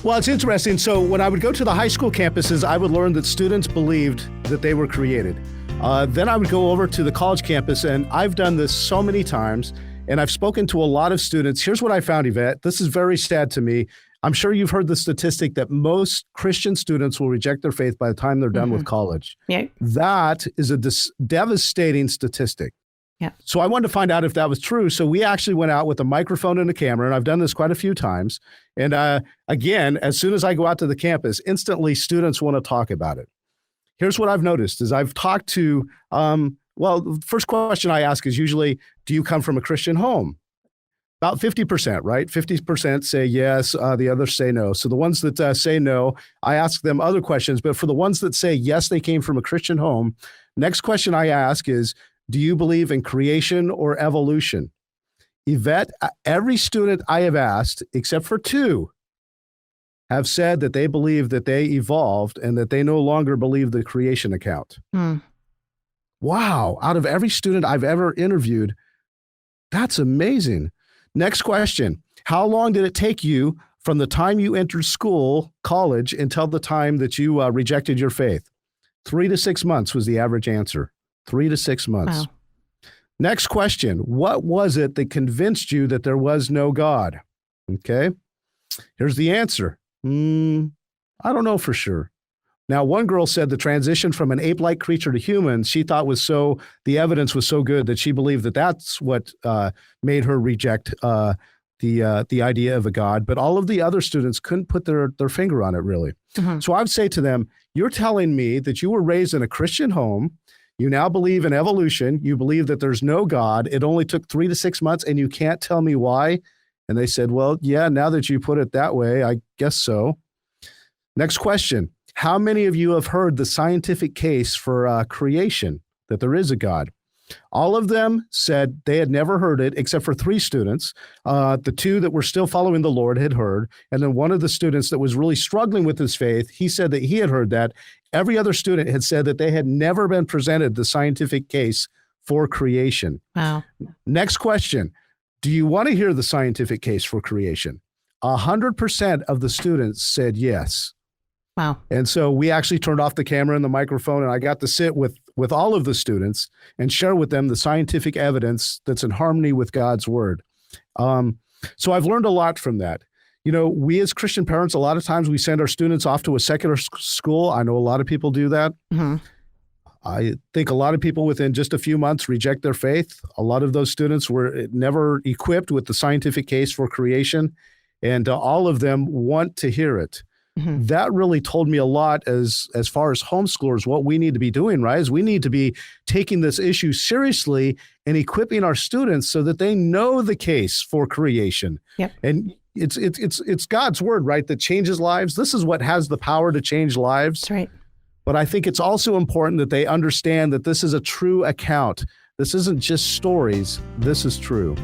Well, it's interesting. So when I would go to the high school campuses, I would learn that students believed that they were created. Then I would go over to the college campus, and I've done this so many times, and I've spoken to a lot of students. Here's what I found, Yvette. This is very sad to me. I'm sure you've heard the statistic that most Christian students will reject their faith by the time they're done with college. Yeah. That is a devastating statistic. Yeah. So I wanted to find out if that was true. So we actually went out with a microphone and a camera, and I've done this quite a few times. And again, as soon as I go out to the campus, instantly students want to talk about it. Here's what I've noticed is I've talked to, the first question I ask is usually, do you come from a Christian home? About 50%, right? 50% say yes, the others say no. So the ones that say no, I ask them other questions. But for the ones that say yes, they came from a Christian home, next question I ask is, do you believe in creation or evolution? Yvette, every student I have asked, except for two, have said that they believe that they evolved and that they no longer believe the creation account. Wow. Out of every student I've ever interviewed, that's amazing. Next question. How long did it take you from the time you entered college, until the time that you rejected your faith? 3 to 6 months was the average answer. 3 to 6 months. Wow. Next question. What was it that convinced you that there was no God? Okay. Here's the answer. I don't know for sure. Now, one girl said the transition from an ape-like creature to human, she thought the evidence was so good that she believed that that's what made her reject the idea of a God. But all of the other students couldn't put their finger on it, really. So I would say to them, you're telling me that you were raised in a Christian home. You now believe in evolution. You believe that there's no God. It only took 3 to 6 months, and you can't tell me why. And they said, well, yeah, now that you put it that way, I guess so. Next question. How many of you have heard the scientific case for creation, that there is a God? All of them said they had never heard it, except for 3 students. The 2 that were still following the Lord had heard. And then one of the students that was really struggling with his faith, he said that he had heard that. Every other student had said that they had never been presented the scientific case for creation. Wow. Next question. Do you want to hear the scientific case for creation? 100% of the students said yes. Wow. And so we actually turned off the camera and the microphone, and I got to sit with all of the students and share with them the scientific evidence that's in harmony with God's word. So I've learned a lot from that. You know, we as Christian parents, a lot of times we send our students off to a secular school. I know a lot of people do that. I think a lot of people within just a few months reject their faith. A lot of those students were never equipped with the scientific case for creation, and all of them want to hear it. That really told me a lot as far as homeschoolers, what we need to be doing, right? Is we need to be taking this issue seriously and equipping our students so that they know the case for creation. Yep. And it's God's word, right, that changes lives. This is what has the power to change lives. That's right. But I think it's also important that they understand that this is a true account. This isn't just stories. This is true.